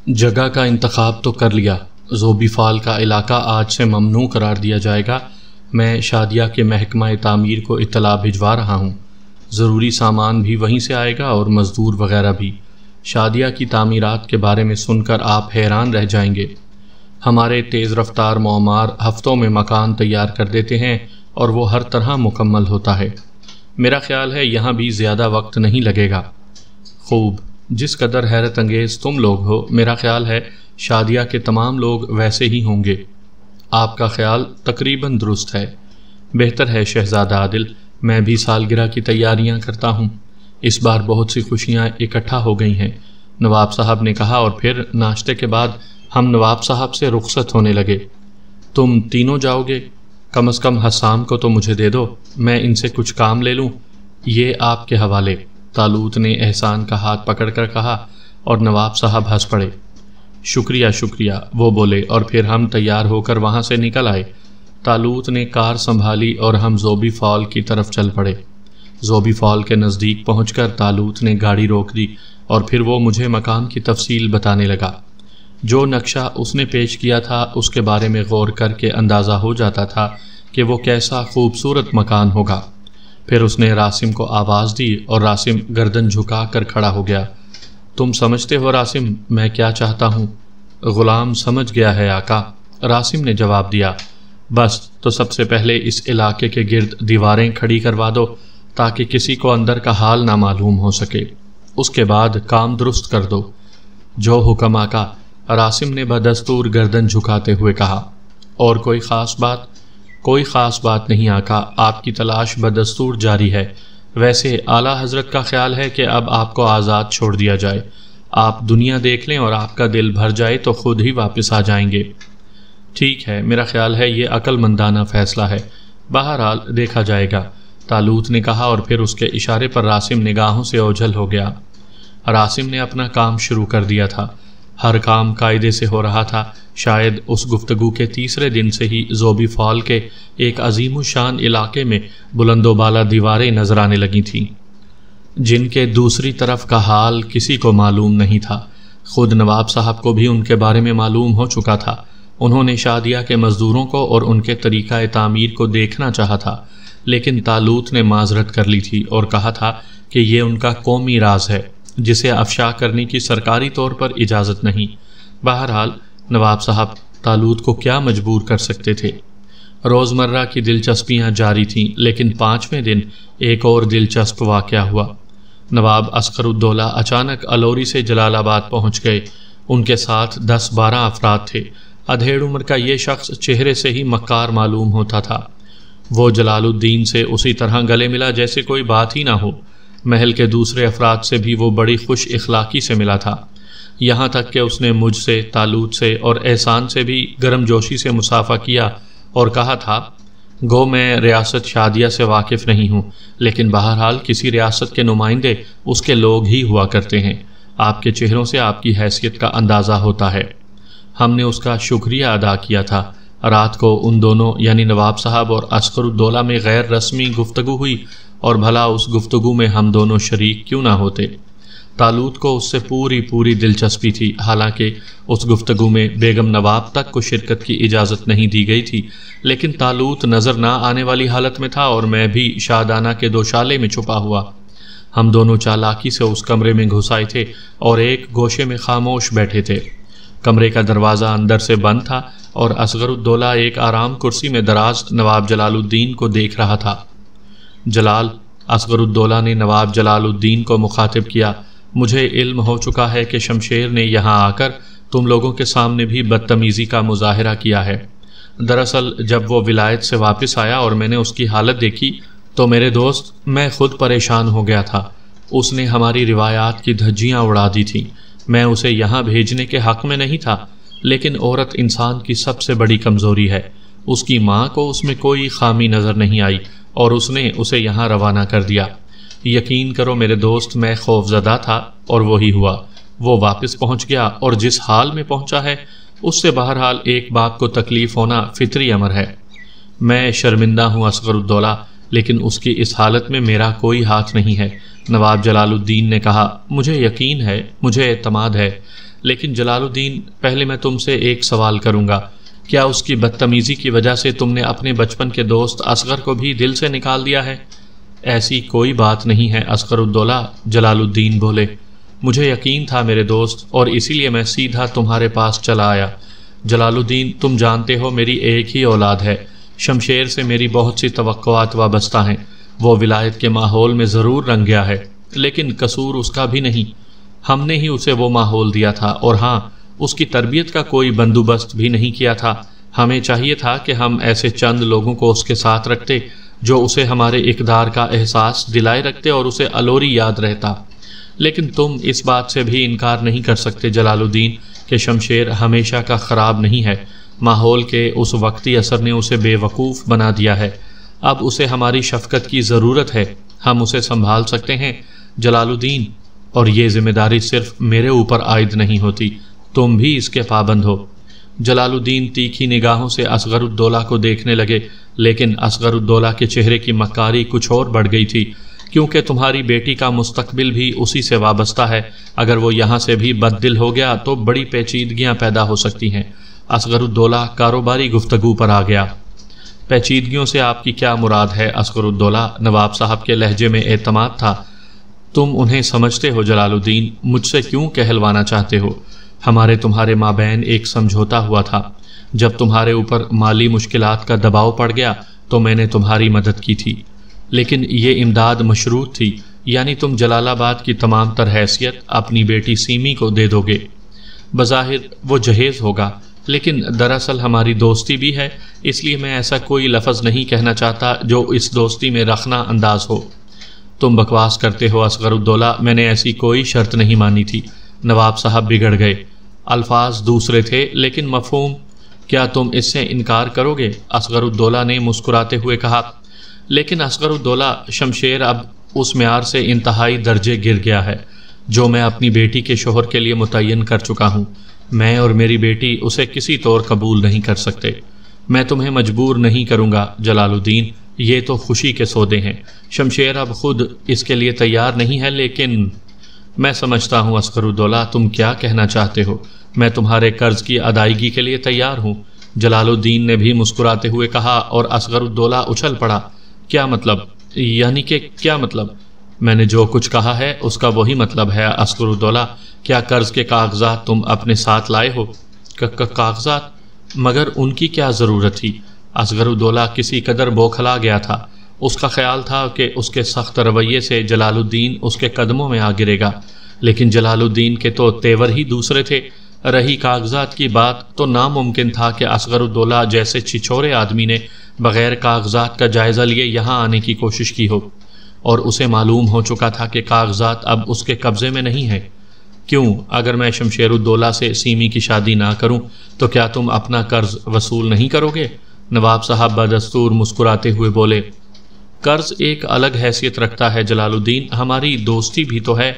جگہ کا انتخاب تو کر لیا۔ زوبی فال کا علاقہ آج سے ممنوع قرار دیا جائے گا۔ میں شادیہ کے محکمہ تعمیر کو اطلاع بھجوا رہا ہوں۔ ضروری سامان بھی وہیں سے آئے گا اور مزدور وغیرہ بھی۔ شادیہ کی تعمیرات کے بارے میں سن کر آپ حیران رہ جائیں گے۔ ہمارے تیز رفتار معمار ہفتوں میں مکان تیار کر دیتے ہیں اور وہ ہر طرح مکمل ہوتا ہے۔ میرا خیال ہے یہاں بھی زیادہ وقت نہیں لگے گا۔ خوب، جس قدر حیرت انگیز تم لوگ ہو، میرا خیال ہے شادیہ کے تمام لوگ ویسے ہی ہوں گے۔ آپ کا خیال تقریباً درست ہے۔ بہتر ہے شہزادہ عادل، میں بھی سالگرہ کی تیاریاں کرتا ہوں۔ اس بار بہت سی خوشیاں اکٹھا ہو گئی ہیں، نواب صاحب نے کہا، اور پھر ناشتے کے بعد ہم نواب صاحب سے رخصت ہونے لگے۔ تم تینوں جاؤ گے؟ کم از کم حسام کو تو مجھے دے دو، میں ان سے کچھ کام لے لوں۔ یہ آپ کے حوالے، طالوت نے احسان کا ہاتھ پکڑ کر کہا، اور نواب صاحب ہنس پڑے۔ شکریہ شکریہ، وہ بولے، اور پھر ہم تیار ہو کر وہاں سے نکل آئے۔ طالوت نے کار سنبھالی اور ہم زوبی فال کی طرف چل پڑے۔ زوبی فال کے نزدیک پہنچ کر طالوت نے گاڑی روک دی اور پھر وہ مجھے مکان کی تفصیل بتانے لگا۔ جو نقشہ اس نے پیش کیا تھا اس کے بارے میں غور کر کے اندازہ ہو جاتا تھا کہ وہ کیسا خوبصورت مکان ہوگا۔ پھر اس نے راسم کو آواز دی اور راسم گردن جھکا کر کھڑا ہو گیا۔ تم سمجھتے ہو راسم میں کیا چاہتا ہوں؟ غلام سمجھ گیا ہے آقا، راسم نے جواب دیا۔ بس تو سب سے پہلے اس علاقے کے گرد دیواریں کھڑی کروا دو تاکہ کسی کو اندر کا حال نہ معلوم ہو سکے۔ اس کے بعد کام درست کر دو۔ جو حکم آقا، راسم نے بدستور گردن جھکاتے ہوئے کہا۔ اور کوئی خاص بات؟ کوئی خاص بات نہیں آقا، آپ کی تلاش بدستور جاری ہے۔ ویسے اعلیٰ حضرت کا خیال ہے کہ اب آپ کو آزاد چھوڑ دیا جائے۔ آپ دنیا دیکھ لیں اور آپ کا دل بھر جائے تو خود ہی واپس آ جائیں گے۔ ٹھیک ہے، میرا خیال ہے یہ عقل مندانہ فیصلہ ہے۔ بہرحال دیکھا جائے گا، طالوت نے کہا، اور پھر اس کے اشارے پر راسم نگاہوں سے اوجھل ہو گیا۔ راسم نے اپنا کام شروع کر دیا تھا۔ ہر کام قاعدے سے ہو رہا تھا۔ شاید اس گفتگو کے تیسرے دن سے ہی زوبی فال کے ایک عظیم الشان علاقے میں بلند و بالا دیواریں نظر آنے لگی تھیں، جن کے دوسری طرف کا حال کسی کو معلوم نہیں تھا۔ خود نواب صاحب کو بھی ان کے بارے میں معلوم ہو چکا تھا۔ انہوں نے شادیہ کے مزدوروں کو اور ان کے طریقہ تعمیر کو دیکھنا چاہا تھا، لیکن طالوت نے معذرت کر لی تھی اور کہا تھا کہ یہ ان کا قومی راز ہے جسے افشا کرنے کی سرکاری طور پر اجازت نہیں۔ بہرحال نواب صاحب طالوت کو کیا مجبور کر سکتے تھے؟ روزمرہ کی دلچسپیاں جاری تھیں، لیکن 5ویں دن ایک اور دلچسپ واقعہ ہوا۔ نواب عسکر الدولہ اچانک الوری سے جلال آباد پہنچ گئے۔ ان کے ساتھ 10-12 افراد تھے۔ ادھیڑ عمر کا یہ شخص چہرے سے ہی مکار معلوم ہوتا تھا۔ وہ جلال الدین سے اسی طرح گلے ملا جیسے کوئی بات ہی نہ ہو۔ محل کے دوسرے افراد سے بھی وہ بڑی خوش اخلاقی سے ملا تھا، یہاں تک کہ اس نے مجھ سے، طالوت سے اور احسان سے بھی گرم جوشی سے مصافحہ کیا اور کہا تھا، گو میں ریاست شادیہ سے واقف نہیں ہوں، لیکن بہرحال کسی ریاست کے نمائندے اس کے لوگ ہی ہوا کرتے ہیں۔ آپ کے چہروں سے آپ کی حیثیت کا اندازہ ہوتا ہے۔ ہم نے اس کا شکریہ ادا کیا تھا۔ رات کو ان دونوں یعنی نواب صاحب اور عسکر الدولہ میں غیر رسمی گفتگو ہوئی، اور بھلا اس گفتگو میں ہم دونوں شریک کیوں نہ ہوتے؟ طالوت کو اس سے پوری دلچسپی تھی، حالانکہ اس گفتگو میں بیگم نواب تک کو شرکت کی اجازت نہیں دی گئی تھی، لیکن طالوت نظر نہ آنے والی حالت میں تھا اور میں بھی شادانہ کے دوشالے میں چھپا ہوا۔ ہم دونوں چالاکی سے اس کمرے میں گھس آئے تھے اور ایک گوشے میں خاموش بیٹھے تھے۔ کمرے کا دروازہ اندر سے بند تھا اور اصغر الدولہ ایک آرام کرسی میں دراز نواب جلال الدین کو دیکھ رہا تھا۔ جلال، اصغر الدولہ نے نواب جلال الدین کو مخاطب کیا، مجھے علم ہو چکا ہے کہ شمشیر نے یہاں آ کر تم لوگوں کے سامنے بھی بدتمیزی کا مظاہرہ کیا ہے۔ دراصل جب وہ ولایت سے واپس آیا اور میں نے اس کی حالت دیکھی تو میرے دوست میں خود پریشان ہو گیا تھا۔ اس نے ہماری روایات کی دھجیاں اڑا دی تھیں۔ میں اسے یہاں بھیجنے کے حق میں نہیں تھا، لیکن عورت انسان کی سب سے بڑی کمزوری ہے۔ اس کی ماں کو اس میں کوئی خامی نظر نہیں آئی اور اس نے اسے یہاں روانہ کر دیا۔ یقین کرو میرے دوست، میں خوف زدہ تھا اور وہی ہوا۔ وہ واپس پہنچ گیا اور جس حال میں پہنچا ہے اس سے بہرحال ایک باپ کو تکلیف ہونا فطری امر ہے۔ میں شرمندہ ہوں اصغر الدولہ، لیکن اس کی اس حالت میں میرا کوئی ہاتھ نہیں ہے۔ نواب جلال الدین نے کہا، مجھے یقین ہے، مجھے اعتماد ہے، لیکن جلال الدین پہلے میں تم سے ایک سوال کروں گا، کیا اس کی بدتمیزی کی وجہ سے تم نے اپنے بچپن کے دوست اصغر کو بھی دل سے نکال دیا ہے؟ ایسی کوئی بات نہیں ہے اصغر الدولہ، جلال الدین بولے۔ مجھے یقین تھا میرے دوست، اور اسی لیے میں سیدھا تمہارے پاس چلا آیا۔ جلال الدین، تم جانتے ہو میری ایک ہی اولاد ہے، شمشیر سے میری بہت سی توقعات وابستہ ہیں۔ وہ ولایت کے ماحول میں ضرور رنگ گیا ہے، لیکن قصور اس کا بھی نہیں، ہم نے ہی اسے وہ ماحول دیا تھا، اور ہاں، اس کی تربیت کا کوئی بندوبست بھی نہیں کیا تھا۔ ہمیں چاہیے تھا کہ ہم ایسے چند لوگوں کو اس کے ساتھ رکھتے جو اسے ہمارے اقدار کا احساس دلائے رکھتے اور اسے الوری یاد رہتا۔ لیکن تم اس بات سے بھی انکار نہیں کر سکتے جلال الدین کہ شمشیر ہمیشہ کا خراب نہیں ہے۔ ماحول کے اس وقتی اثر نے اسے بے وقوف بنا دیا ہے۔ اب اسے ہماری شفقت کی ضرورت ہے، ہم اسے سنبھال سکتے ہیں جلال الدین، اور یہ ذمہ داری صرف میرے اوپر عائد نہیں ہوتی، تم بھی اس کے پابند ہو۔ جلال الدین تیکھی نگاہوں سے اصغر الدولہ کو دیکھنے لگے، لیکن اصغر الدولہ کے چہرے کی مکاری کچھ اور بڑھ گئی تھی، کیونکہ تمہاری بیٹی کا مستقبل بھی اسی سے وابستہ ہے۔ اگر وہ یہاں سے بھی بد دل ہو گیا تو بڑی پیچیدگیاں پیدا ہو سکتی ہیں۔ اصغر الدولہ کاروباری گفتگو پر آ گیا۔ پیچیدگیوں سے آپ کی کیا مراد ہے اصغر الدولہ؟ نواب صاحب کے لہجے میں اعتماد تھا۔ تم انہیں سمجھتے ہو جلال الدین، مجھ سے کیوں کہلوانا چاہتے ہو؟ ہمارے تمہارے مابین ایک سمجھوتا ہوا تھا، جب تمہارے اوپر مالی مشکلات کا دباؤ پڑ گیا تو میں نے تمہاری مدد کی تھی، لیکن یہ امداد مشروط تھی، یعنی تم جلال آباد کی تمام تر حیثیت اپنی بیٹی سیمی کو دے دو گے۔ بظاہر وہ جہیز ہوگا، لیکن دراصل ہماری دوستی بھی ہے، اس لیے میں ایسا کوئی لفظ نہیں کہنا چاہتا جو اس دوستی میں رخنا انداز ہو۔ تم بکواس کرتے ہو اصغر الدولہ، میں نے ایسی کوئی شرط نہیں مانی تھی۔ نواب صاحب بگڑ گئے۔ الفاظ دوسرے تھے لیکن مفہوم، کیا تم اس سے انکار کرو گے؟ اصغر الدولہ نے مسکراتے ہوئے کہا۔ لیکن اصغر الدولہ، شمشیر اب اس معیار سے انتہائی درجے گر گیا ہے جو میں اپنی بیٹی کے شوہر کے لیے متعین کر چکا ہوں۔ میں اور میری بیٹی اسے کسی طور قبول نہیں کر سکتے۔ میں تمہیں مجبور نہیں کروں گا جلال الدین، یہ تو خوشی کے سودے ہیں۔ شمشیر اب خود اس کے لیے تیار نہیں ہے، لیکن میں سمجھتا ہوں اصغر الدولہ تم کیا کہنا چاہتے ہو۔ میں تمہارے قرض کی ادائیگی کے لیے تیار ہوں، جلال الدین نے بھی مسکراتے ہوئے کہا، اور اصغر الدولہ اچھل پڑا۔ کیا مطلب؟ یعنی کہ کیا مطلب؟ میں نے جو کچھ کہا ہے اس کا وہی مطلب ہے اصغر الدولہ۔ کیا قرض کے کاغذات تم اپنے ساتھ لائے ہو؟ کاغذات؟ مگر ان کی کیا ضرورت تھی؟ اصغر الدولہ کسی قدر بوکھلا گیا تھا۔ اس کا خیال تھا کہ اس کے سخت رویے سے جلال الدین اس کے قدموں میں آ گرے گا، لیکن جلال الدین کے تو تیور ہی دوسرے تھے۔ رہی کاغذات کی بات تو ناممکن تھا کہ اصغر الدولہ جیسے چھچورے آدمی نے بغیر کاغذات کا جائزہ لیے یہاں آنے کی کوشش کی ہو، اور اسے معلوم ہو چکا تھا کہ کاغذات اب اس کے قبضے میں نہیں ہیں۔ کیوں؟ اگر میں شمشیر الدولہ سے سیمی کی شادی نہ کروں تو کیا تم اپنا قرض وصول نہیں کرو گے؟ نواب صاحب بدستور مسکراتے ہوئے بولے۔ قرض ایک الگ حیثیت رکھتا ہے جلال الدین، ہماری دوستی بھی تو ہے۔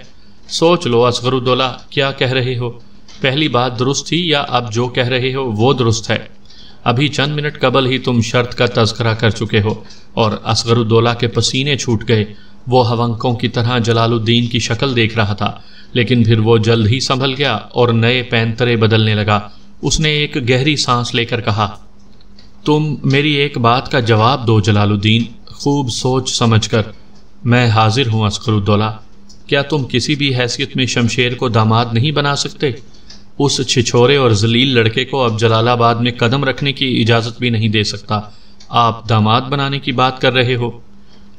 سوچ لو اصغر الدولہ، کیا کہہ رہے ہو؟ پہلی بات درست تھی یا اب جو کہہ رہے ہو وہ درست ہے؟ ابھی چند منٹ قبل ہی تم شرط کا تذکرہ کر چکے ہو، اور اصغر الدولہ کے پسینے چھوٹ گئے۔ وہ ہونکوں کی طرح جلال الدین کی شکل دیکھ رہا تھا، لیکن پھر وہ جلد ہی سنبھل گیا اور نئے پینترے بدلنے لگا۔ اس نے ایک گہری سانس لے کر کہا، تم میری ایک بات کا جواب دو جلال الدین، خوب سوچ سمجھ کر۔ میں حاضر ہوں اصغر الدولہ۔ کیا تم کسی بھی حیثیت میں شمشیر کو داماد نہیں بنا سکتے؟ اس چھچورے اور ذلیل لڑکے کو اب جلال آباد میں قدم رکھنے کی اجازت بھی نہیں دے سکتا، آپ داماد بنانے کی بات کر رہے ہو؟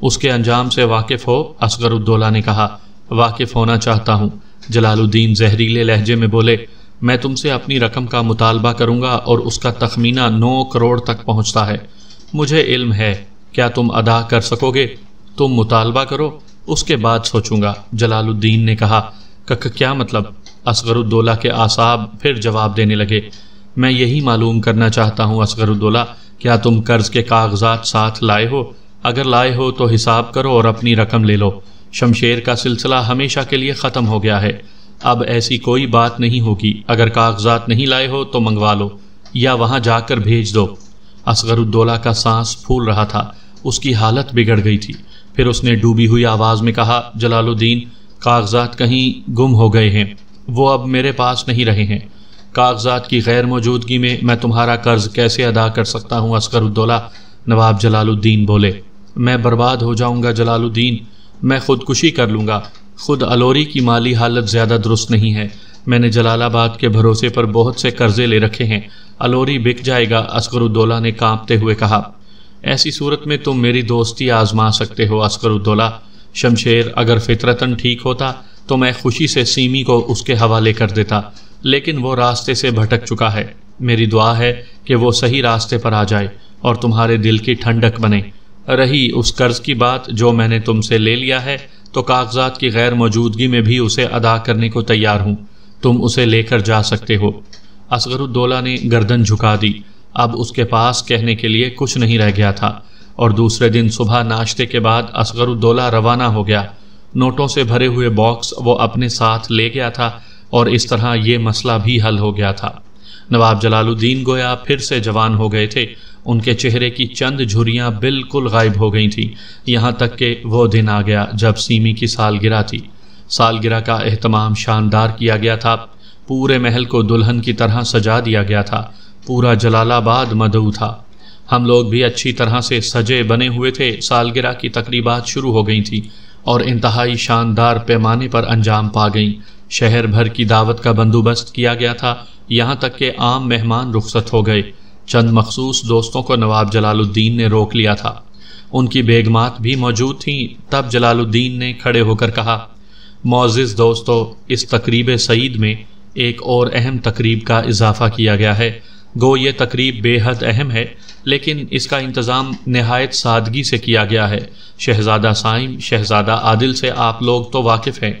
اس کے انجام سے واقف ہو؟ اصغر الدولہ نے کہا۔ واقف ہونا چاہتا ہوں، جلال الدین زہریلے لہجے میں بولے۔ میں تم سے اپنی رقم کا مطالبہ کروں گا اور اس کا تخمینہ 9 کروڑ تک پہنچتا ہے۔ مجھے علم ہے، کیا تم ادا کر سکو گے؟ تم مطالبہ کرو، اس کے بعد سوچوں گا، جلال الدین نے کہا۔ کیا مطلب؟ اصغر الدولہ کے اعصاب پھر جواب دینے لگے۔ میں یہی معلوم کرنا چاہتا ہوں اصغر الدولہ، کیا تم قرض کے کاغذات ساتھ لائے ہو؟ اگر لائے ہو تو حساب کرو اور اپنی رقم لے لو۔ شمشیر کا سلسلہ ہمیشہ کے لیے ختم ہو گیا ہے، اب ایسی کوئی بات نہیں ہوگی۔ اگر کاغذات نہیں لائے ہو تو منگوا لو یا وہاں جا کر بھیج دو۔ اصغر الدولہ کا سانس پھول رہا تھا، اس کی حالت بگڑ گئی تھی۔ پھر اس نے ڈوبی ہوئی آواز میں کہا، جلال الدین، کاغذات کہیں گم ہو گئے ہیں، وہ اب میرے پاس نہیں رہے ہیں۔ کاغذات کی غیر موجودگی میں تمہارا قرض کیسے ادا کر سکتا ہوں اصغر الدولہ؟ نواب جلال الدین بولے۔ میں برباد ہو جاؤں گا جلال الدین، میں خودکشی کر لوں گا۔ خود الوری کی مالی حالت زیادہ درست نہیں ہے، میں نے جلال آباد کے بھروسے پر بہت سے قرضے لے رکھے ہیں، الوری بک جائے گا، اصغر الدولہ نے کانپتے ہوئے کہا۔ ایسی صورت میں تم میری دوستی آزما سکتے ہو اصغر الدولہ۔ شمشیر اگر فطرتاً ٹھیک ہوتا تو میں خوشی سے سیمی کو اس کے حوالے کر دیتا، لیکن وہ راستے سے بھٹک چکا ہے۔ میری دعا ہے کہ وہ صحیح راستے پر آ جائے اور تمہارے دل کی ٹھنڈک بنے۔ رہی اس قرض کی بات جو میں نے تم سے لے لیا ہے، تو کاغذات کی غیر موجودگی میں بھی اسے ادا کرنے کو تیار ہوں، تم اسے لے کر جا سکتے ہو۔ اصغر الدولہ نے گردن جھکا دی، اب اس کے پاس کہنے کے لیے کچھ نہیں رہ گیا تھا، اور دوسرے دن صبح ناشتے کے بعد اصغر الدولہ روانہ ہو گیا۔ نوٹوں سے بھرے ہوئے باکس وہ اپنے ساتھ لے گیا تھا، اور اس طرح یہ مسئلہ بھی حل ہو گیا تھا۔ نواب جلال الدین گویا پھر سے جوان ہو گئے تھے، ان کے چہرے کی چند جھریاں بالکل غائب ہو گئی تھیں، یہاں تک کہ وہ دن آ گیا جب سیمی کی سالگرہ تھی۔ سالگرہ کا اہتمام شاندار کیا گیا تھا، پورے محل کو دلہن کی طرح سجا دیا گیا تھا، پورا جلال آباد مدعو تھا۔ ہم لوگ بھی اچھی طرح سے سجے بنے ہوئے تھے۔ سالگرہ کی تقریبات شروع ہو گئی تھیں اور انتہائی شاندار پیمانے پر انجام پا گئیں۔ شہر بھر کی دعوت کا بندوبست کیا گیا تھا، یہاں تک کہ عام مہمان رخصت ہو گئے۔ چند مخصوص دوستوں کو نواب جلال الدین نے روک لیا تھا، ان کی بیگمات بھی موجود تھیں۔ تب جلال الدین نے کھڑے ہو کر کہا، معزز دوستو، اس تقریب سعید میں ایک اور اہم تقریب کا اضافہ کیا گیا ہے۔ گو یہ تقریب بے حد اہم ہے، لیکن اس کا انتظام نہایت سادگی سے کیا گیا ہے۔ شہزادہ سائم، شہزادہ عادل سے آپ لوگ تو واقف ہیں،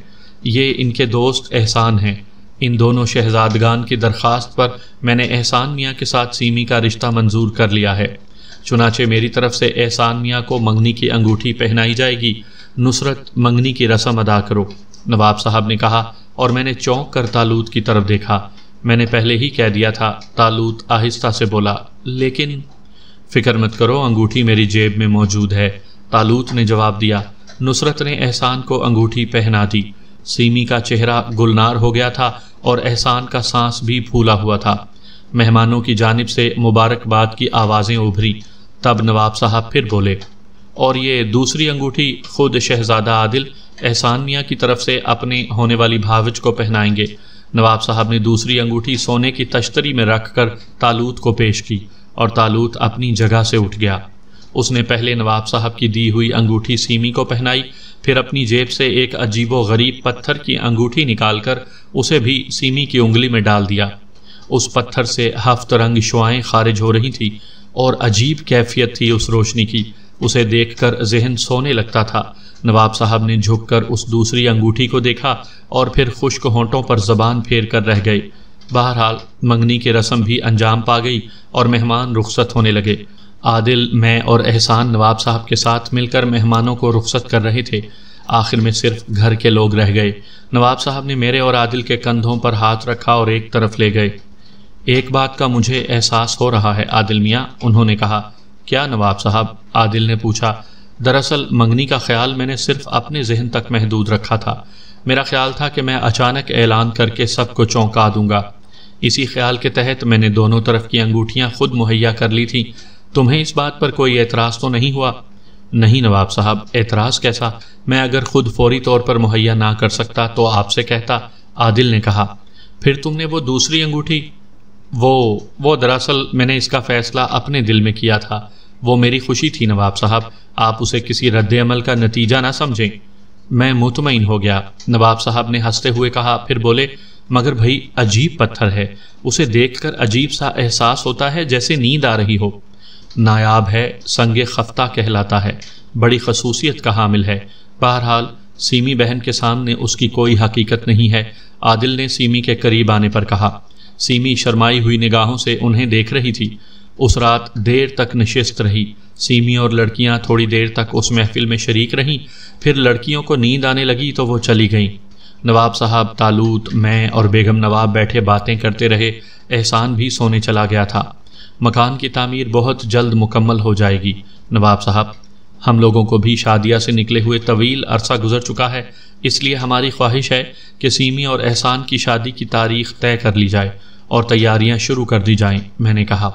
یہ ان کے دوست احسان ہیں۔ ان دونوں شہزادگان کی درخواست پر میں نے احسان میاں کے ساتھ سیمی کا رشتہ منظور کر لیا ہے، چنانچہ میری طرف سے احسان میاں کو منگنی کی انگوٹھی پہنائی جائے گی۔ نصرت، منگنی کی رسم ادا کرو، نواب صاحب نے کہا، اور میں نے چونک کر تالوت کی طرف دیکھا۔ میں نے پہلے ہی کہہ دیا تھا، تالوت آہستہ سے بولا، لیکن فکر مت کرو، انگوٹھی میری جیب میں موجود ہے، تالوت نے جواب دیا۔ نصرت نے احسان کو انگوٹھی پہنا دی۔ سیمی کا چہرہ گلنار ہو گیا تھا اور احسان کا سانس بھی پھولا ہوا تھا۔ مہمانوں کی جانب سے مبارکباد کی آوازیں ابھری۔ تب نواب صاحب پھر بولے، اور یہ دوسری انگوٹھی خود شہزادہ عادل احسان میاں کی طرف سے اپنے ہونے والی بھاوج کو پہنائیں گے۔ نواب صاحب نے دوسری انگوٹھی سونے کی تشتری میں رکھ کر تالوت کو پیش کی، اور تالوت اپنی جگہ سے اٹھ گیا۔ اس نے پہلے نواب صاحب کی دی ہوئی انگوٹھی سیمی کو پہنائی، پھر اپنی جیب سے ایک عجیب و غریب پتھر کی انگوٹھی نکال کر اسے بھی سیمی کی انگلی میں ڈال دیا۔ اس پتھر سے 7 رنگ شعائیں خارج ہو رہی تھی، اور عجیب کیفیت تھی اس روشنی کی، اسے دیکھ کر ذہن سونے لگتا تھا۔ نواب صاحب نے جھک کر اس دوسری انگوٹھی کو دیکھا اور پھر خشک ہونٹوں پر زبان پھیر کر رہ گئے۔ بہرحال منگنی کی رسم بھی انجام پا گئی اور مہمان رخصت ہونے لگے۔ عادل، میں اور احسان نواب صاحب کے ساتھ مل کر مہمانوں کو رخصت کر رہے تھے۔ آخر میں صرف گھر کے لوگ رہ گئے۔ نواب صاحب نے میرے اور عادل کے کندھوں پر ہاتھ رکھا اور ایک طرف لے گئے۔ ایک بات کا مجھے احساس ہو رہا ہے عادل میاں، انہوں نے کہا۔ کیا نواب صاحب؟ عادل نے پوچھا۔ دراصل منگنی کا خیال میں نے صرف اپنے ذہن تک محدود رکھا تھا۔ میرا خیال تھا کہ میں اچانک اعلان کر کے سب کو چونکا دوں گا۔ اسی خیال کے تحت میں نے دونوں طرف کی انگوٹھیاں خود مہیا کر لی تھیں۔ تمہیں اس بات پر کوئی اعتراض تو نہیں ہوا؟ نہیں نواب صاحب، اعتراض کیسا؟ میں اگر خود فوری طور پر مہیا نہ کر سکتا تو آپ سے کہتا، عادل نے کہا۔ پھر تم نے وہ دوسری انگوٹھی؟ وہ دراصل میں نے اس کا فیصلہ اپنے دل میں کیا تھا، وہ میری خوشی تھی نواب صاحب، آپ اسے کسی رد عمل کا نتیجہ نہ سمجھیں۔ میں مطمئن ہو گیا، نواب صاحب نے ہنستے ہوئے کہا، پھر بولے، مگر بھائی عجیب پتھر ہے، اسے دیکھ کر عجیب سا احساس ہوتا ہے جیسے نیند آ رہی ہو۔ نایاب ہے، سنگ خفتہ کہلاتا ہے، بڑی خصوصیت کا حامل ہے۔ بہرحال سیمی بہن کے سامنے اس کی کوئی حقیقت نہیں ہے، عادل نے سیمی کے قریب آنے پر کہا۔ سیمی شرمائی ہوئی نگاہوں سے انہیں دیکھ رہی تھی۔ اس رات دیر تک نشست رہی۔ سیمی اور لڑکیاں تھوڑی دیر تک اس محفل میں شریک رہیں، پھر لڑکیوں کو نیند آنے لگی تو وہ چلی گئیں۔ نواب صاحب، تالوت، میں اور بیگم نواب بیٹھے باتیں کرتے رہے۔ احسان بھی سونے چلا گیا تھا۔ مکان کی تعمیر بہت جلد مکمل ہو جائے گی نواب صاحب۔ ہم لوگوں کو بھی شادیہ سے نکلے ہوئے طویل عرصہ گزر چکا ہے، اس لیے ہماری خواہش ہے کہ سیمی اور احسان کی شادی کی تاریخ طے کر لی جائے اور تیاریاں شروع کر دی جائیں۔ میں نے کہا،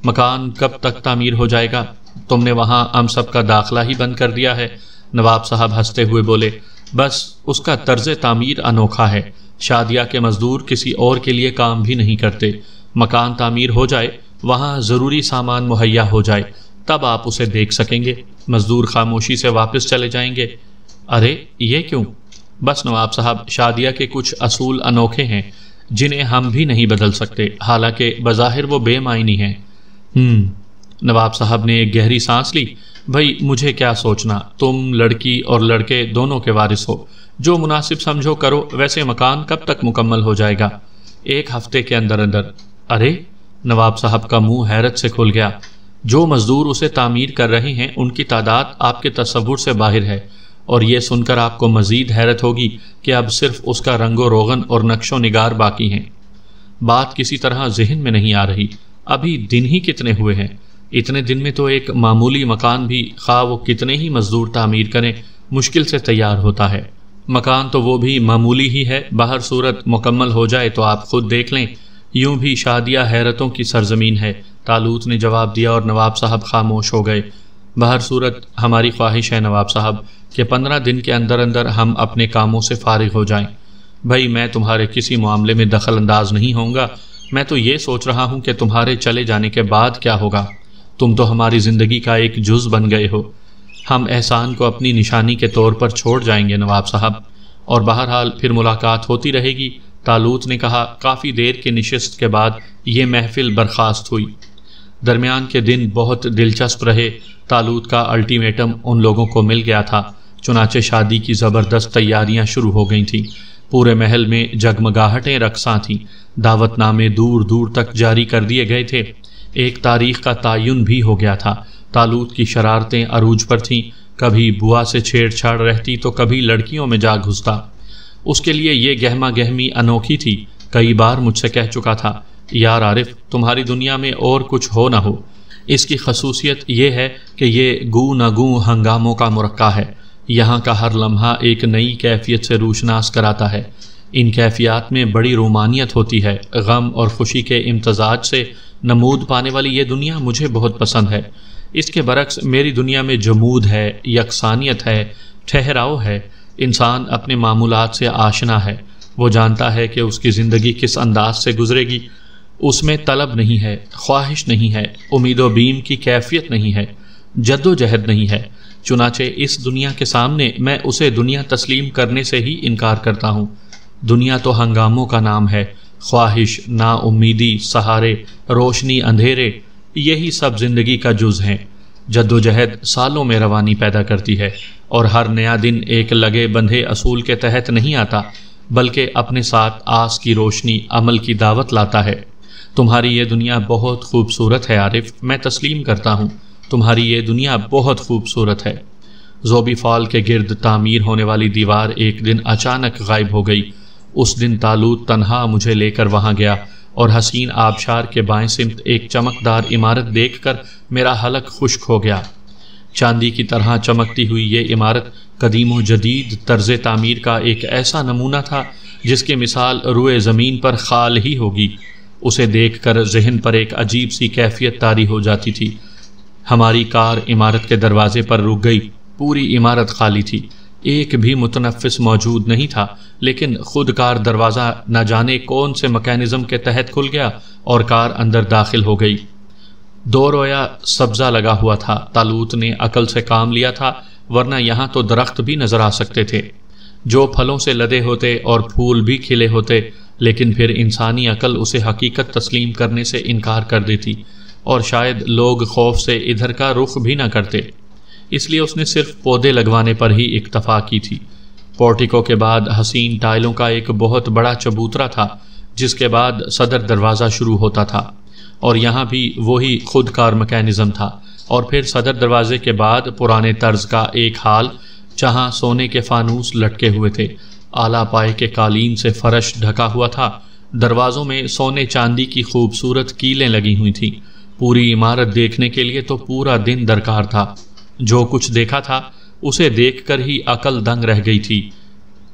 مکان کب تک تعمیر ہو جائے گا؟ تم نے وہاں ہم سب کا داخلہ ہی بند کر دیا ہے۔ نواب صاحب ہنستے ہوئے بولے، بس اس کا طرز تعمیر انوکھا ہے، شادیہ کے مزدور کسی اور کے لیے کام بھی نہیں کرتے۔ مکان تعمیر ہو جائے، وہاں ضروری سامان مہیا ہو جائے، تب آپ اسے دیکھ سکیں گے۔ مزدور خاموشی سے واپس چلے جائیں گے۔ ارے یہ کیوں؟ بس نواب صاحب، شادیہ کے کچھ اصول انوکھے ہیں جنہیں ہم بھی نہیں بدل سکتے، حالانکہ بظاہر وہ بے معنی ہیں۔ نواب صاحب نے ایک گہری سانس لی۔ بھائی مجھے کیا سوچنا، تم لڑکی اور لڑکے دونوں کے وارث ہو، جو مناسب سمجھو کرو۔ ویسے مکان کب تک مکمل ہو جائے گا؟ 1 ہفتے کے اندر اندر۔ ارے، نواب صاحب کا منہ حیرت سے کھل گیا۔ جو مزدور اسے تعمیر کر رہے ہیں ان کی تعداد آپ کے تصور سے باہر ہے، اور یہ سن کر آپ کو مزید حیرت ہوگی کہ اب صرف اس کا رنگ و روغن اور نقش و نگار باقی ہیں۔ بات کسی طرح ذہن میں نہیں آ رہی۔ ابھی دن ہی کتنے ہوئے ہیں؟ اتنے دن میں تو ایک معمولی مکان بھی، خواہ وہ کتنے ہی مزدور تعمیر کریں، مشکل سے تیار ہوتا ہے۔ مکان تو وہ بھی معمولی ہی ہے، باہر صورت مکمل ہو جائے تو آپ خود دیکھ لیں۔ یوں بھی شادیہ حیرتوں کی سرزمین ہے، طالوت نے جواب دیا، اور نواب صاحب خاموش ہو گئے۔ باہر صورت ہماری خواہش ہے نواب صاحب کہ 15 دن کے اندر اندر ہم اپنے کاموں سے فارغ ہو جائیں۔ بھائی میں تمہارے کسی معاملے میں دخل انداز نہیں ہوں گا، میں تو یہ سوچ رہا ہوں کہ تمہارے چلے جانے کے بعد کیا ہوگا۔ تم تو ہماری زندگی کا ایک جز بن گئے ہو۔ ہم احسان کو اپنی نشانی کے طور پر چھوڑ جائیں گے نواب صاحب، اور بہرحال پھر ملاقات ہوتی رہے گی۔ طالوت نے کہا۔ کافی دیر کی نشست کے بعد یہ محفل برخاست ہوئی۔ درمیان کے دن بہت دلچسپ رہے۔ طالوت کا الٹیمیٹم ان لوگوں کو مل گیا تھا، چنانچہ شادی کی زبردست تیاریاں شروع ہو گئی تھیں۔ پورے محل میں جگمگاہٹیں رقصاں تھیں، دعوت نامے دور دور تک جاری کر دیے گئے تھے، ایک تاریخ کا تعین بھی ہو گیا تھا۔ طالوت کی شرارتیں عروج پر تھیں، کبھی بوا سے چھیڑ چھاڑ رہتی تو کبھی لڑکیوں میں جا گھستا۔ اس کے لیے یہ گہما گہمی انوکھی تھی۔ کئی بار مجھ سے کہہ چکا تھا، یار عارف، تمہاری دنیا میں اور کچھ ہو نہ ہو، اس کی خصوصیت یہ ہے کہ یہ گو نہ گو ہنگاموں کا مرقع ہے۔ یہاں کا ہر لمحہ ایک نئی کیفیت سے روشناس کراتا ہے۔ ان کیفیات میں بڑی رومانیت ہوتی ہے۔ غم اور خوشی کے امتزاج سے نمود پانے والی یہ دنیا مجھے بہت پسند ہے۔ اس کے برعکس میری دنیا میں جمود ہے، یکسانیت ہے، ٹھہراؤ ہے۔ انسان اپنے معمولات سے آشنا ہے، وہ جانتا ہے کہ اس کی زندگی کس انداز سے گزرے گی۔ اس میں طلب نہیں ہے، خواہش نہیں ہے، امید و بیم کی کیفیت نہیں ہے، جد و جہد نہیں ہے۔ چنانچہ اس دنیا کے سامنے میں اسے دنیا تسلیم کرنے سے ہی انکار کرتا ہوں۔ دنیا تو ہنگاموں کا نام ہے، خواہش، نا امیدی، سہارے، روشنی، اندھیرے، یہی سب زندگی کا جز ہیں۔ جد و جہد سالوں میں روانی پیدا کرتی ہے، اور ہر نیا دن ایک لگے بندھے اصول کے تحت نہیں آتا، بلکہ اپنے ساتھ آس کی روشنی، عمل کی دعوت لاتا ہے۔ تمہاری یہ دنیا بہت خوبصورت ہے عارف، میں تسلیم کرتا ہوں، تمہاری یہ دنیا بہت خوبصورت ہے۔ زوبی فال کے گرد تعمیر ہونے والی دیوار ایک دن اچانک غائب ہو گئی۔ اس دن طالوت تنہا مجھے لے کر وہاں گیا، اور حسین آبشار کے بائیں سمت ایک چمکدار عمارت دیکھ کر میرا حلق خشک ہو گیا۔ چاندی کی طرح چمکتی ہوئی یہ عمارت قدیم و جدید طرز تعمیر کا ایک ایسا نمونہ تھا جس کی مثال روئے زمین پر خال ہی ہوگی۔ اسے دیکھ کر ذہن پر ایک عجیب سی کیفیت طاری ہو جاتی تھی۔ ہماری کار عمارت کے دروازے پر رک گئی۔ پوری عمارت خالی تھی، ایک بھی متنفس موجود نہیں تھا، لیکن خود کار دروازہ نہ جانے کون سے میکینزم کے تحت کھل گیا اور کار اندر داخل ہو گئی۔ دو رویا سبزہ لگا ہوا تھا۔ طالوت نے عقل سے کام لیا تھا، ورنہ یہاں تو درخت بھی نظر آ سکتے تھے جو پھلوں سے لدے ہوتے اور پھول بھی کھلے ہوتے، لیکن پھر انسانی عقل اسے حقیقت تسلیم کرنے سے انکار کر دیتی، اور شاید لوگ خوف سے ادھر کا رخ بھی نہ کرتے، اس لیے اس نے صرف پودے لگوانے پر ہی اکتفا کی تھی۔ پورٹیکو کے بعد حسین ٹائلوں کا ایک بہت بڑا چبوترا تھا، جس کے بعد صدر دروازہ شروع ہوتا تھا، اور یہاں بھی وہی خود کار میکینزم تھا، اور پھر صدر دروازے کے بعد پرانے طرز کا ایک ہال جہاں سونے کے فانوس لٹکے ہوئے تھے، اعلیٰ پائے کے قالین سے فرش ڈھکا ہوا تھا، دروازوں میں سونے چاندی کی خوبصورت کیلیں لگی ہوئی تھیں۔ پوری عمارت دیکھنے کے لیے تو پورا دن درکار تھا، جو کچھ دیکھا تھا اسے دیکھ کر ہی عقل دنگ رہ گئی تھی۔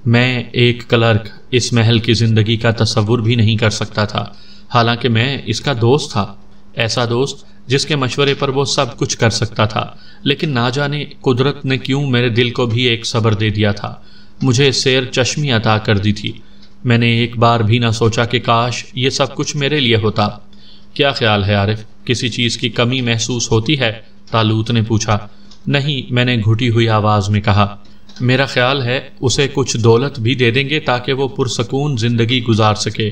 میں ایک کلرک اس محل کی زندگی کا تصور بھی نہیں کر سکتا تھا، حالانکہ میں اس کا دوست تھا، ایسا دوست جس کے مشورے پر وہ سب کچھ کر سکتا تھا۔ لیکن نہ جانے قدرت نے کیوں میرے دل کو بھی ایک صبر دے دیا تھا، مجھے سیر چشمی عطا کر دی تھی۔ میں نے ایک بار بھی نہ سوچا کہ کاش یہ سب کچھ میرے لیے ہوتا۔ کیا خیال ہے عارف، کسی چیز کی کمی محسوس ہوتی ہے؟ طالوت نے پوچھا۔ نہیں، میں نے گھٹی ہوئی آواز میں کہا، میرا خیال ہے اسے کچھ دولت بھی دے دیں گے تاکہ وہ پرسکون زندگی گزار سکے۔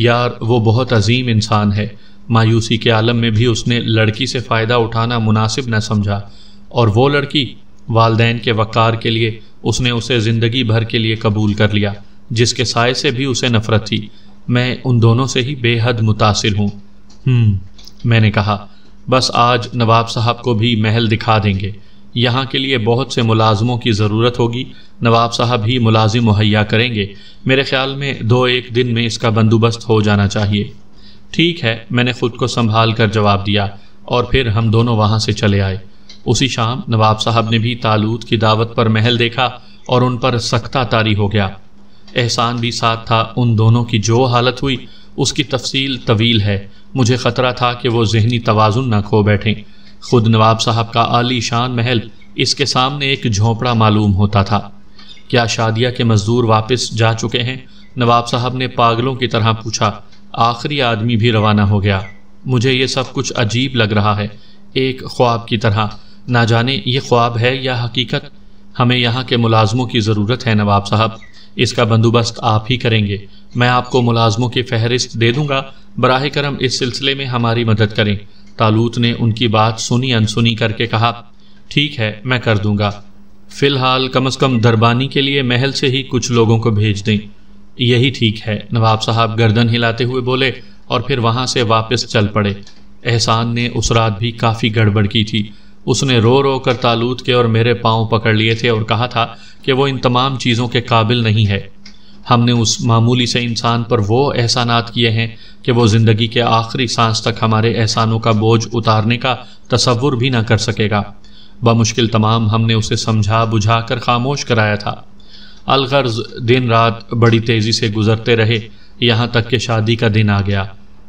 یار وہ بہت عظیم انسان ہے، مایوسی کے عالم میں بھی اس نے لڑکی سے فائدہ اٹھانا مناسب نہ سمجھا، اور وہ لڑکی والدین کے وقار کے لیے اس نے اسے زندگی بھر کے لیے قبول کر لیا، جس کے سائے سے بھی اسے نفرت تھی۔ میں ان دونوں سے ہی بے حد متاثر ہوں۔ میں نے کہا، بس آج نواب صاحب کو بھی محل دکھا دیں گے، یہاں کے لیے بہت سے ملازموں کی ضرورت ہوگی، نواب صاحب ہی ملازم مہیا کریں گے، میرے خیال میں 2-1 دن میں اس کا بندوبست ہو جانا چاہیے۔ ٹھیک ہے، میں نے خود کو سنبھال کر جواب دیا، اور پھر ہم دونوں وہاں سے چلے آئے۔ اسی شام نواب صاحب نے بھی طالوت کی دعوت پر محل دیکھا اور ان پر سختہ طاری ہو گیا۔ احسان بھی ساتھ تھا۔ ان دونوں کی جو حالت ہوئی اس کی تفصیل طویل ہے، مجھے خطرہ تھا کہ وہ ذہنی توازن نہ کھو بیٹھیں۔ خود نواب صاحب کا عالی شان محل اس کے سامنے ایک جھونپڑا معلوم ہوتا تھا۔ کیا شادیہ کے مزدور واپس جا چکے ہیں؟ نواب صاحب نے پاگلوں کی طرح پوچھا۔ آخری آدمی بھی روانہ ہو گیا۔ مجھے یہ سب کچھ عجیب لگ رہا ہے، ایک خواب کی طرح، نہ جانے یہ خواب ہے یا حقیقت۔ ہمیں یہاں کے ملازموں کی ضرورت ہے نواب صاحب، اس کا بندوبست آپ ہی کریں گے۔ میں آپ کو ملازموں کی فہرست دے دوں گا، براہ کرم اس سلسلے میں ہماری مدد کریں۔ طالوت نے ان کی بات سنی انسنی کر کے کہا، ٹھیک ہے، میں کر دوں گا۔ فی الحال کم از کم دربانی کے لیے محل سے ہی کچھ لوگوں کو بھیج دیں۔ یہی ٹھیک ہے، نواب صاحب گردن ہلاتے ہوئے بولے، اور پھر وہاں سے واپس چل پڑے۔ احسان نے اس رات بھی کافی گڑبڑ کی تھی۔ اس نے رو رو کر طالوت کے اور میرے پاؤں پکڑ لیے تھے اور کہا تھا کہ وہ ان تمام چیزوں کے قابل نہیں ہے۔ ہم نے اس معمولی سے انسان پر وہ احسانات کیے ہیں کہ وہ زندگی کے آخری سانس تک ہمارے احسانوں کا بوجھ اتارنے کا تصور بھی نہ کر سکے گا۔ بمشکل تمام ہم نے اسے سمجھا بجھا کر خاموش کرایا تھا۔ الغرض دن رات بڑی تیزی سے گزرتے رہے، یہاں تک کہ شادی کا دن آ گیا۔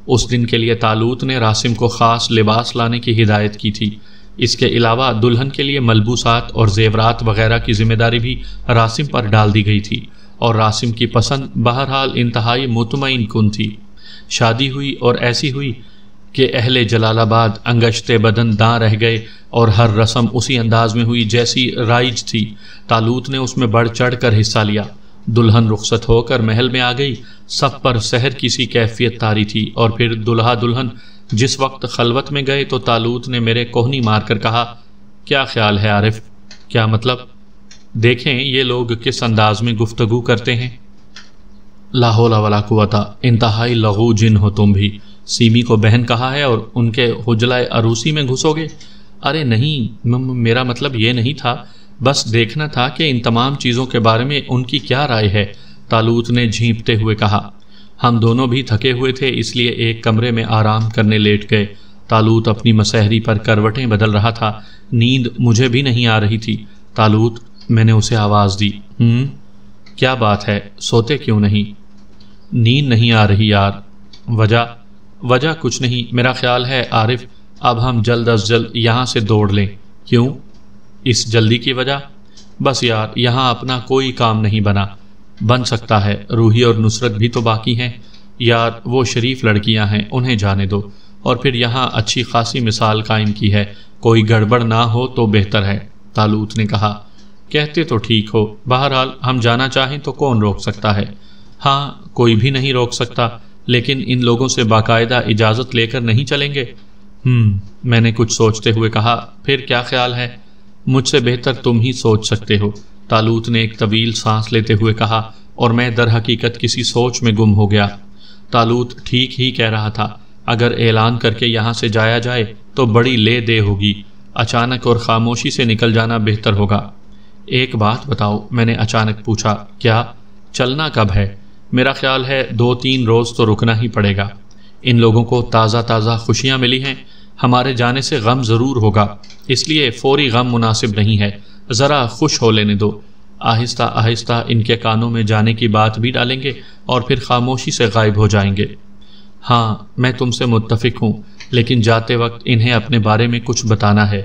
اس دن کے لیے طالوت نے راسم کو خاص لباس لانے کی ہدایت کی تھی۔ اس کے علاوہ دلہن کے لیے ملبوسات اور زیورات وغیرہ کی ذمہ داری بھی راسم پر ڈال دی گئی تھی، اور راسم کی پسند بہرحال انتہائی مطمئن کن تھی۔ شادی ہوئی اور ایسی ہوئی کہ اہل جلال آباد انگشتے بدن داں رہ گئے، اور ہر رسم اسی انداز میں ہوئی جیسی رائج تھی۔ طالوت نے اس میں بڑھ چڑھ کر حصہ لیا۔ دلہن رخصت ہو کر محل میں آ گئی، سب پر سحر کی سی کیفیت طاری تھی، اور پھر دلہا دلہن جس وقت خلوت میں گئے تو طالوت نے میرے کوہنی مار کر کہا، کیا خیال ہے عارف؟ کیا مطلب؟ دیکھیں یہ لوگ کس انداز میں گفتگو کرتے ہیں۔ لا حول ولا قوت، انتہائی لغو جن ہو تم بھی۔ سیمی کو بہن کہا ہے اور ان کے حجلہ عروسی میں گھسو گے؟ ارے نہیں، میرا مطلب یہ نہیں تھا، بس دیکھنا تھا کہ ان تمام چیزوں کے بارے میں ان کی کیا رائے ہے، طالوت نے جھینپتے ہوئے کہا۔ ہم دونوں بھی تھکے ہوئے تھے، اس لیے ایک کمرے میں آرام کرنے لیٹ گئے۔ طالوت اپنی مسحری پر کروٹیں بدل رہا تھا۔ نیند مجھے بھی نہیں آ رہی تھی۔ طالوت، میں نے اسے آواز دی۔ کیا بات ہے، سوتے کیوں نہیں؟ نیند نہیں آ رہی یار۔ وجہ کچھ نہیں، میرا خیال ہے عارف اب ہم جلد از جلد یہاں سے دوڑ لیں۔ کیوں؟ اس جلدی کی وجہ؟ بس یار یہاں اپنا کوئی کام نہیں بن سکتا ہے، روحی اور نصرت بھی تو باقی ہیں یار، وہ شریف لڑکیاں ہیں، انہیں جانے دو، اور پھر یہاں اچھی خاصی مثال قائم کی ہے، کوئی گڑبڑ نہ ہو تو بہتر ہے، طالوت نے کہا۔ کہتے تو ٹھیک ہو، بہرحال ہم جانا چاہیں تو کون روک سکتا ہے؟ ہاں، کوئی بھی نہیں روک سکتا، لیکن ان لوگوں سے باقاعدہ اجازت لے کر نہیں چلیں گے؟ میں نے کچھ سوچتے ہوئے کہا، پھر کیا خیال ہے؟ مجھ سے بہتر تم ہی سوچ سکتے ہو، طالوت نے ایک طویل سانس لیتے ہوئے کہا، اور میں در حقیقت کسی سوچ میں گم ہو گیا۔ طالوت ٹھیک ہی کہہ رہا تھا، اگر اعلان کر کے یہاں سے جایا جائے تو بڑی لے دے ہوگی، اچانک اور خاموشی سے نکل جانا بہتر ہوگا۔ ایک بات بتاؤ، میں نے اچانک پوچھا۔ کیا؟ چلنا کب ہے؟ میرا خیال ہے 2-3 روز تو رکنا ہی پڑے گا۔ ان لوگوں کو تازہ خوشیاں ملی ہیں، ہمارے جانے سے غم ضرور ہوگا، اس لیے فوری غم مناسب نہیں ہے، ذرا خوش ہو لینے دو۔ آہستہ آہستہ ان کے کانوں میں جانے کی بات بھی ڈالیں گے اور پھر خاموشی سے غائب ہو جائیں گے۔ ہاں، میں تم سے متفق ہوں، لیکن جاتے وقت انہیں اپنے بارے میں کچھ بتانا ہے،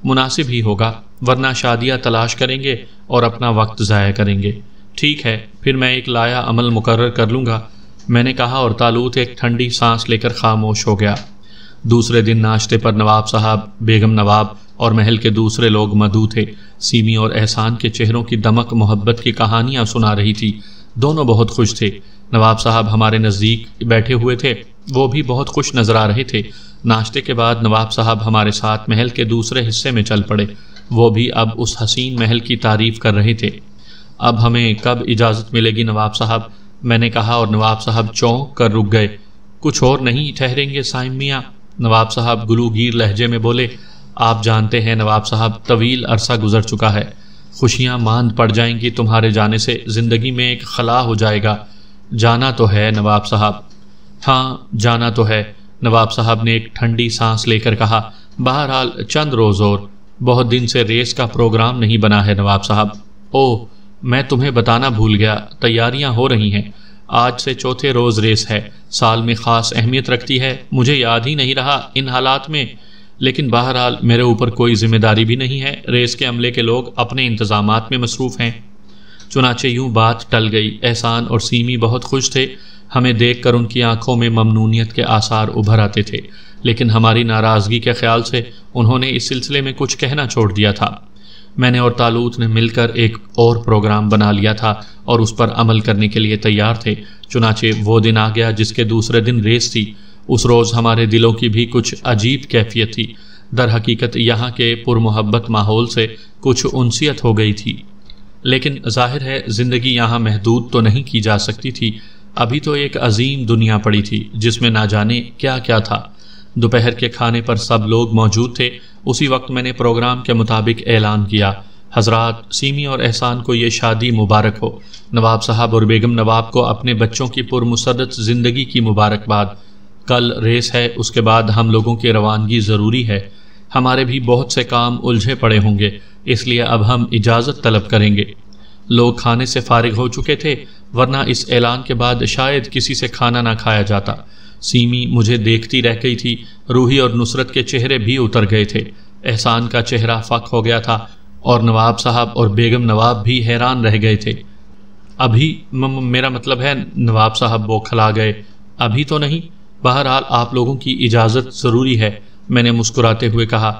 مناسب ہی ہوگا، ورنہ شادیاں تلاش کریں گے اور اپنا وقت ضائع کریں گے۔ ٹھیک ہے، پھر میں ایک لایا عمل مقرر کر لوں گا، میں نے کہا، اور طالوت ایک ٹھنڈی سانس لے کر خاموش ہو گیا۔ دوسرے دن ناشتے پر نواب صاحب، بیگم نواب اور محل کے دوسرے لوگ مدعو تھے۔ سیمی اور احسان کے چہروں کی دمک محبت کی کہانیاں سنا رہی تھی، دونوں بہت خوش تھے۔ نواب صاحب ہمارے نزدیک بیٹھے ہوئے تھے، وہ بھی بہت خوش نظر آ رہے تھے۔ ناشتے کے بعد نواب صاحب ہمارے ساتھ محل کے دوسرے حصے میں چل پڑے، وہ بھی اب اس حسین محل کی تعریف کر رہے تھے۔ اب ہمیں کب اجازت ملے گی نواب صاحب؟ میں نے کہا، اور نواب صاحب چونک کر رک گئے۔ کچھ اور نہیں ٹھہریں گے سائم میاں؟ نواب صاحب گلوگیر لہجے میں بولے۔ آپ جانتے ہیں نواب صاحب، طویل عرصہ گزر چکا ہے، خوشیاں ماند پڑ جائیں گی تمہارے جانے سے، زندگی میں ایک خلا ہو جائے گا۔ جانا تو ہے نواب صاحب؟ ہاں، جانا تو ہے، نواب صاحب نے ایک ٹھنڈی سانس لے کر کہا۔ بہرحال چند روز اور، بہت دن سے ریس کا پروگرام نہیں بنا ہے نواب صاحب۔ اوہ، میں تمہیں بتانا بھول گیا، تیاریاں ہو رہی ہیں، آج سے چوتھے روز ریس ہے، سال میں خاص اہمیت رکھتی ہے، مجھے یاد ہی نہیں رہا ان حالات میں، لیکن بہرحال میرے اوپر کوئی ذمہ داری بھی نہیں ہے، ریس کے عملے کے لوگ اپنے انتظامات میں مصروف ہیں۔ چنانچہ یوں بات ٹل گئی۔ احسان اور سیمی بہت خوش تھے، ہمیں دیکھ کر ان کی آنکھوں میں ممنونیت کے آثار ابھر آتے تھے، لیکن ہماری ناراضگی کے خیال سے انہوں نے اس سلسلے میں کچھ کہنا چھوڑ دیا تھا۔ میں نے اور طالوت نے مل کر ایک اور پروگرام بنا لیا تھا اور اس پر عمل کرنے کے لیے تیار تھے۔ چنانچہ وہ دن آ گیا جس کے دوسرے دن ریس تھی۔ اس روز ہمارے دلوں کی بھی کچھ عجیب کیفیت تھی، در حقیقت یہاں کے پرمحبت ماحول سے کچھ انسیت ہو گئی تھی، لیکن ظاہر ہے زندگی یہاں محدود تو نہیں کی جا سکتی تھی، ابھی تو ایک عظیم دنیا پڑی تھی جس میں نہ جانے کیا کیا تھا۔ دوپہر کے کھانے پر سب لوگ موجود تھے، اسی وقت میں نے پروگرام کے مطابق اعلان کیا، حضرات، سیمی اور احسان کو یہ شادی مبارک ہو، نواب صاحب اور بیگم نواب کو اپنے بچوں کی پرمسرت زندگی کی مبارکباد۔ کل ریس ہے، اس کے بعد ہم لوگوں کی روانگی ضروری ہے، ہمارے بھی بہت سے کام الجھے پڑے ہوں گے، اس لیے اب ہم اجازت طلب کریں گے۔ لوگ کھانے سے فارغ ہو چکے تھے، ورنہ اس اعلان کے بعد شاید کسی سے کھانا نہ کھایا جاتا۔ سیمی مجھے دیکھتی رہ گئی تھی، روحی اور نصرت کے چہرے بھی اتر گئے تھے، احسان کا چہرہ فک ہو گیا تھا، اور نواب صاحب اور بیگم نواب بھی حیران رہ گئے تھے۔ ابھی میرا مطلب ہے، نواب صاحب بوکھلا گئے، ابھی تو نہیں، بہرحال آپ لوگوں کی اجازت ضروری ہے، میں نے مسکراتے ہوئے کہا۔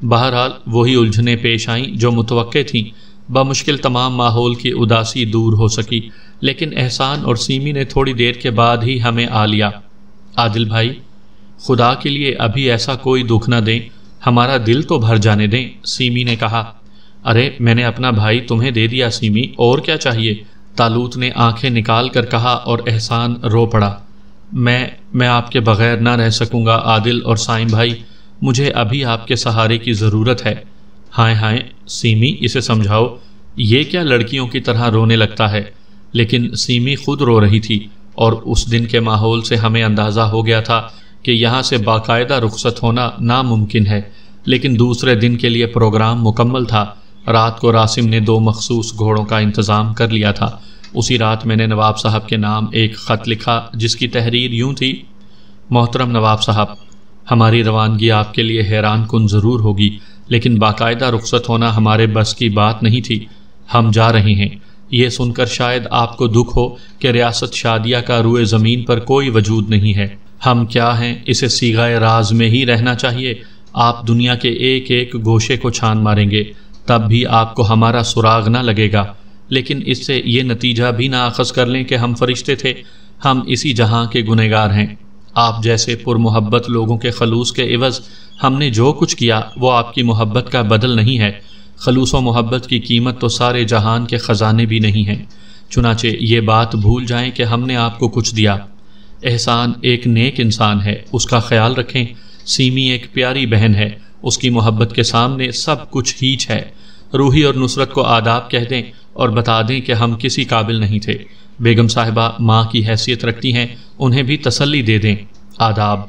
بہرحال وہی الجھنیں پیش آئیں جو متوقع تھیں، بمشکل تمام ماحول کی اداسی دور ہو سکی، لیکن احسان اور سیمی نے تھوڑی دیر کے بعد ہی ہمیں آ لیا۔ عادل بھائی، خدا کے لیے ابھی ایسا کوئی دکھ نہ دیں، ہمارا دل تو بھر جانے دیں، سیمی نے کہا۔ ارے میں نے اپنا بھائی تمہیں دے دیا سیمی، اور کیا چاہیے، طالوت نے آنکھیں نکال کر کہا، اور احسان رو پڑا۔ میں آپ کے بغیر نہ رہ سکوں گا عادل اور سائم بھائی، مجھے ابھی آپ کے سہارے کی ضرورت ہے۔ ہائے ہائے سیمی، اسے سمجھاؤ، یہ کیا لڑکیوں کی طرح رونے لگتا ہے؟ لیکن سیمی خود رو رہی تھی، اور اس دن کے ماحول سے ہمیں اندازہ ہو گیا تھا کہ یہاں سے باقاعدہ رخصت ہونا ناممکن ہے، لیکن دوسرے دن کے لیے پروگرام مکمل تھا۔ رات کو راسم نے 2 مخصوص گھوڑوں کا انتظام کر لیا تھا۔ اسی رات میں نے نواب صاحب کے نام ایک خط لکھا جس کی تحریر یوں تھی: محترم نواب صاحب، ہماری روانگی آپ کے لیے حیران کن ضرور ہوگی، لیکن باقاعدہ رخصت ہونا ہمارے بس کی بات نہیں تھی، ہم جا رہے ہیں۔ یہ سن کر شاید آپ کو دکھ ہو کہ ریاست شادیہ کا روئے زمین پر کوئی وجود نہیں ہے، ہم کیا ہیں اسے صیغۂ راز میں ہی رہنا چاہیے، آپ دنیا کے ایک ایک گوشے کو چھان ماریں گے، تب بھی آپ کو ہمارا سراغ نہ لگے گا، لیکن اس سے یہ نتیجہ بھی نہ اخذ کر لیں کہ ہم فرشتے تھے، ہم اسی جہاں کے گنہگار ہیں۔ آپ جیسے پرمحبت لوگوں کے خلوص کے عوض ہم نے جو کچھ کیا وہ آپ کی محبت کا بدل نہیں ہے، خلوص و محبت کی قیمت تو سارے جہان کے خزانے بھی نہیں ہیں، چنانچہ یہ بات بھول جائیں کہ ہم نے آپ کو کچھ دیا۔ احسان ایک نیک انسان ہے، اس کا خیال رکھیں، سیمی ایک پیاری بہن ہے، اس کی محبت کے سامنے سب کچھ ہیچ ہے، روحی اور نصرت کو آداب کہہ دیں اور بتا دیں کہ ہم کسی قابل نہیں تھے، بیگم صاحبہ ماں کی حیثیت رکھتی ہیں، انہیں بھی تسلی دے دیں، آداب۔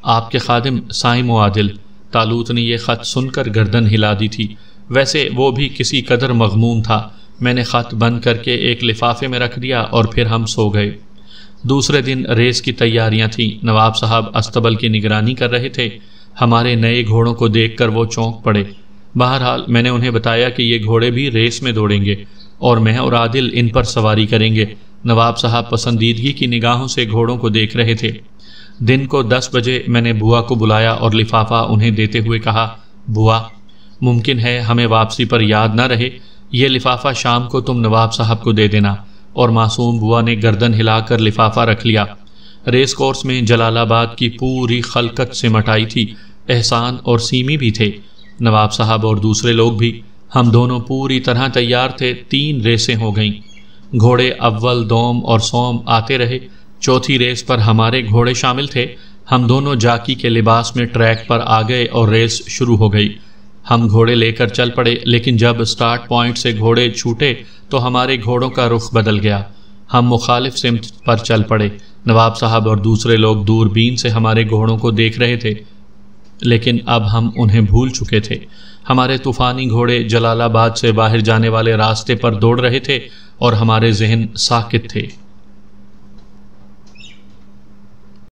آپ کے خادم سائم و عادل۔ طالوت نے یہ خط سن کر گردن ہلا دی تھی، ویسے وہ بھی کسی قدر مغموم تھا۔ میں نے خط بند کر کے ایک لفافے میں رکھ دیا اور پھر ہم سو گئے۔ دوسرے دن ریس کی تیاریاں تھیں۔ نواب صاحب استبل کی نگرانی کر رہے تھے۔ ہمارے نئے گھوڑوں کو دیکھ کر وہ چونک پڑے۔ بہرحال میں نے انہیں بتایا کہ یہ گھوڑے بھی ریس میں دوڑیں گے اور میں اور عادل ان پر سواری کریں گے۔ نواب صاحب پسندیدگی کی نگاہوں سے گھوڑوں کو دیکھ رہے تھے۔ دن کو 10 بجے میں نے بوا کو بلایا اور لفافہ انہیں دیتے ہوئے کہا، بوا، ممکن ہے ہمیں واپسی پر یاد نہ رہے، یہ لفافہ شام کو تم نواب صاحب کو دے دینا۔ اور معصوم بوا نے گردن ہلا کر لفافہ رکھ لیا۔ ریس کورس میں جلال آباد کی پوری خلقت سمٹ آئی تھی۔ احسان اور سیمی بھی تھے، نواب صاحب اور دوسرے لوگ بھی۔ ہم دونوں پوری طرح تیار تھے۔ 3 ریسیں ہو گئیں۔ گھوڑے اول، دوم اور سوم آتے رہے۔ چوتھی ریس پر ہمارے گھوڑے شامل تھے۔ ہم دونوں جاکی کے لباس میں ٹریک پر آ گئے اور ریس شروع ہو گئی۔ ہم گھوڑے لے کر چل پڑے، لیکن جب سٹارٹ پوائنٹ سے گھوڑے چھوٹے تو ہمارے گھوڑوں کا رخ بدل گیا۔ ہم مخالف سمت پر چل پڑے۔ نواب صاحب اور دوسرے لوگ دوربین سے ہمارے گھوڑوں کو دیکھ رہے تھے، لیکن اب ہم انہیں بھول چکے تھے۔ ہمارے طوفانی گھوڑے جلال آباد سے باہر جانے والے راستے پر دوڑ رہے تھے اور ہمارے ذہن ساکت تھے۔